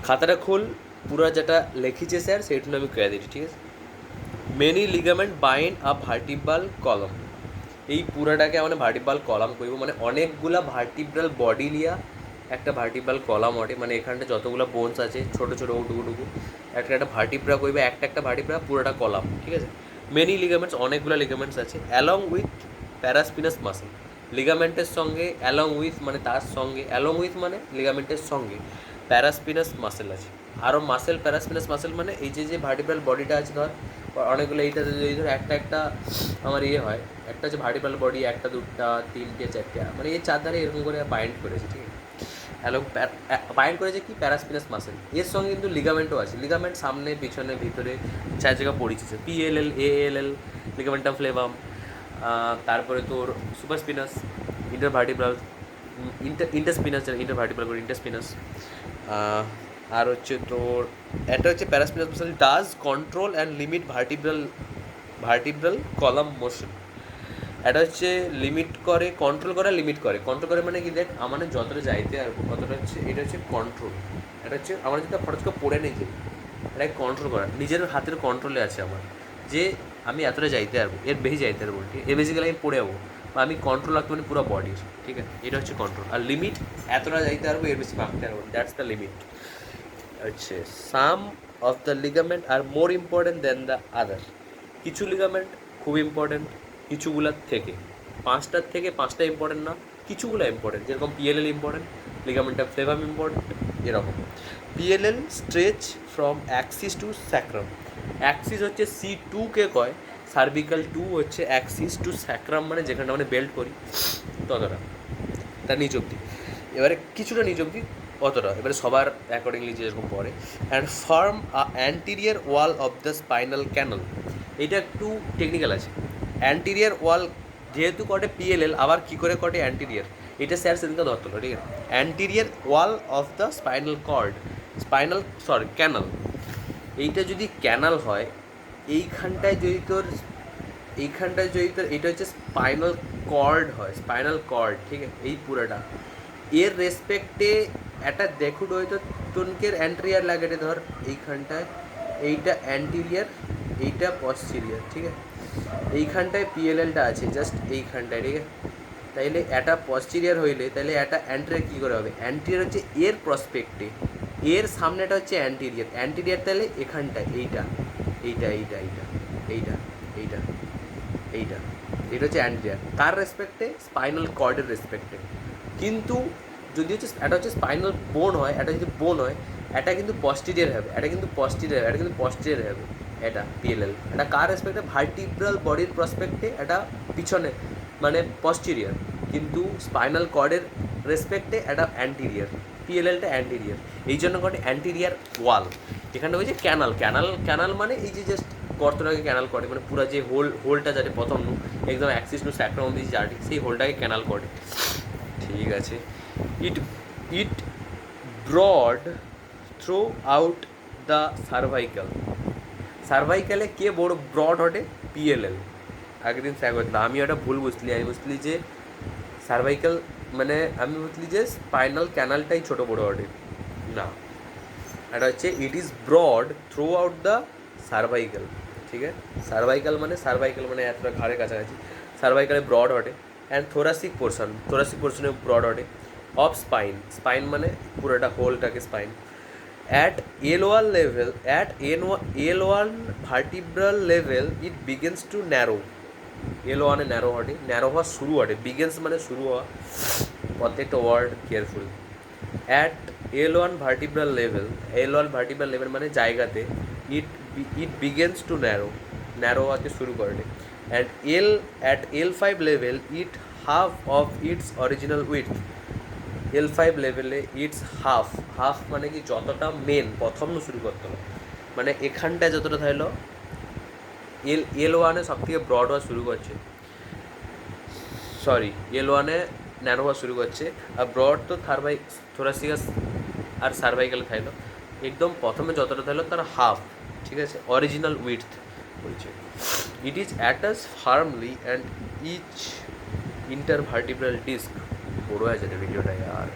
খাতাটা খোল, পুরো যেটা লিখিছে স্যার সেইটুকু আমি কয়ে দিচ্ছি, ঠিক আছে। মেনি লিগামেন্ট বাইন্ড আ ভার্টিব্রাল কলম, এই পুরাটাকে মানে ভার্টিব্রাল কলাম কইব, মানে অনেকগুলা ভার্টিব্রাল বডি লিয়া একটা ভার্টিব্রাল কলাম ওঠে, মানে এখানটা যতগুলো বোনস আছে ছোটো ছোটো টুকু একটা একটা ভার্টিব্রা কইবে, একটা ভার্টিব্রা পুরোটা কলাম, ঠিক আছে। মেনি লিগামেন্টস, অনেকগুলো লিগামেন্টস আছে, অ্যালং উইথ প্যারাস্পিনাস মাসেল, লিগামেন্টের সঙ্গে অ্যালং উইথ মানে তার সঙ্গে, অ্যালং উইথ মানে লিগামেন্টের সঙ্গে প্যারাস্পিনাস মাসেল আছে, আরও মাসেল, প্যারাস্পিনাস মাসেল মানে এই যে ভার্টিব্রাল বডিটা আছে ধর অনেকগুলো, এইটা যদি ধর একটা আমার হয়, একটা হচ্ছে ভার্টিব্রাল বডি, একটা দুটা তিনটে চারটে, মানে এই চার ধারে এরকম করে বাইন্ড করেছে, ঠিক আছে। হ্যালো, বাইন্ড করেছে কি প্যারাস্পিনাস মাসেল, এর সঙ্গে কিন্তু লিগামেন্টও আছে, লিগামেন্ট সামনে পিছনে ভিতরে চার জায়গা পরিচিত, PLL ALL, লিগামেন্টাম ফ্লেভাম, তারপরে তোর সুপারস্পিনাস, ইন্টারভার্টিব্রাল, ইন্টারস্পিনাস, ইন্টারভার্টিব্রাল করে ইন্টারস্পিনাস, আর হচ্ছে তোর এটা হচ্ছে paraspinous muscle does control and limit vertebral column motion, এটা হচ্ছে লিমিট করে, কন্ট্রোল করে, লিমিট করে, কন্ট্রোল করে মানে কি দেখ আমাদের যতটা যাইতে আর কতটা হচ্ছে, এটা হচ্ছে কন্ট্রোল, এটা হচ্ছে আমার যেটা ফটোস করে পড়ে নেই যে এটাকে কন্ট্রোল করা, নিজের হাতের কন্ট্রোলে আছে আমার, যে আমি এতটা যাইতে পারবো, এর বেশি যাইতে পারবো, ঠিক এর বেসিক্যালি আমি পড়ে যাবো, বা আমি কন্ট্রোল রাখতে মানে পুরো বডির, ঠিক আছে, এটা হচ্ছে কন্ট্রোল। আর লিমিট এতটা যাইতে পারবো, এর বেশি ভাঙতে পারবো, দ্যাটস দ্য লিমিট। হচ্ছে some of the ligament are more important than the other, কিছু লিগামেন্ট খুব ইম্পর্টেন্ট কিছুগুলার থেকে, পাঁচটার থেকে পাঁচটা ইম্পর্টেন্ট না, কিছুগুলো ইম্পর্টেন্ট, যেরকম PLL important, ligament of flavum important, এরকম। PLL stretch from axis to sacrum, axis হচ্ছে C2 কে কয়, সার্ভিক্যাল 2 হচ্ছে অ্যাক্সিস টু স্যাক্রাম, মানে যেখানে মানে বেল্ট করি ততটা, তার নিচ অব্দি, এবারে কিছুটা নিচ অব্দি অতটা, এবারে সবার অ্যাকর্ডিংলি যেরকম পড়ে। And form a anterior wall of the spinal canal, এটা একটু টেকনিক্যাল আছে, অ্যান্টিরিয়ার ওয়াল যেহেতু কটে PLL, আবার কী করে কটে অ্যান্টিরিয়ার, এটা স্যার সেদিনকে ধরতো না, ঠিক আছে। Anterior wall of the spinal cord, canal, এইটা যদি ক্যানাল হয় এইখানটায় যদি তোর এইটা হচ্ছে স্পাইনাল কর্ড হয়, স্পাইনাল কর্ড, ঠিক আছে, এই পুরোটা এর রেসপেক্টে একটা দেখুট হয়তো টনকের অ্যান্টেরিয়ার লাগে ধর এইখানটায়, এইটা অ্যান্টিরিয়ার, এইটা পশ্চিরিয়ার, ঠিক আছে, এইখানটায় PLLটা আছে জাস্ট এইখানটায়, ঠিক আছে। তাইলে এটা পশ্চিরিয়ার হইলে তাহলে এটা অ্যান্টেরিয়ার কী করে হবে, অ্যান্টিরিয়ার হচ্ছে এর প্রসপেক্টে, এর সামনেটা হচ্ছে অ্যান্টিরিয়ার তাহলে এখানটায় এইটা এইটা এইটা এইটা এইটা এইটা এইটা, এটা হচ্ছে অ্যান্টিরিয়ার, কার রেসপেক্টে, স্পাইনাল কর্ডের রেসপেক্টে। কিন্তু যদি হচ্ছে এটা হচ্ছে স্পাইনাল বোন হয়, এটা যদি বোন হয় এটা কিন্তু পস্টিরিয়ার হবে, এটা কিন্তু পস্টিরিয়ার হবে, এটা PLL, এটা কার রেসপেক্টে, ভার্টিব্রাল বডির প্রসপেক্টে, এটা পিছনে মানে পস্টিরিয়ার, কিন্তু স্পাইনাল কর্ডের রেসপেক্টে এটা অ্যান্টিরিয়ার, PLLটা অ্যান্টিরিয়ার, এই জন্য করে অ্যান্টিরিয়ার ওয়াল। এখানে হয়েছে ক্যানাল মানে এই যে জাস্ট গর্তটাকে ক্যানাল করে, মানে পুরো যে হোলটা যাতে প্রথম একদম অ্যাক্সিস টু স্যাক্রাম দিয়ে যাটি সেই হোলটাকে ক্যানাল করে, ঠিক আছে। ইট ইট ব্রড থ্রু আউট দ্য সার্ভাইকালে কে বড় ব্রড হটে, PLL। একদিন স্যার করছিল, আমি ওটা ভুল বুঝলি, আমি বুঝলি যে সার্ভাইকাল মানে আমি বুঝলি যে স্পাইনাল ক্যানালটাই ছোটো বড়ো হটে, না, এটা হচ্ছে it is broad throughout the cervical, ঠিক আছে। সার্ভাইকাল মানে এতটা ঘাড়ের কাছাকাছি, সার্ভাইকালে ব্রড হটে, অ্যান্ড থোরাসিক পোর্শনে ব্রড হটে, অফ স্পাইন মানে পুরোটা হোলটাকে spine, at L1 vertebral level it begins to narrow, L1 narrow হটে, ন্যারো হওয়া শুরু হটে, বিগিনস মানে শুরু হওয়া, প্রত্যেকটা word careful. At L1 vertebral level মানে জায়গাতে, ইট বিগেন্স টু ন্যারো হতে শুরু করে, and at L5 level it half of its original with, L5 লেভেলে ইটস হাফ মানে কি যতটা মেন প্রথম শুরু করতে হবে, মানে এখানটায় যতটা থাকলো L1 সব থেকে ব্রড হওয়া শুরু করছে, L1 ন্যারো হওয়া শুরু করছে, আর ব্রড তো থোরাসিকাস আর সার্ভাইকালে থাকলো, একদম প্রথমে যতটা থাকলো তার হাফ, ঠিক আছে, অরিজিনাল উইথ বলছে। It is attach firmly and each intervertebral disc, বড়ো আছে ভিডিওটা আর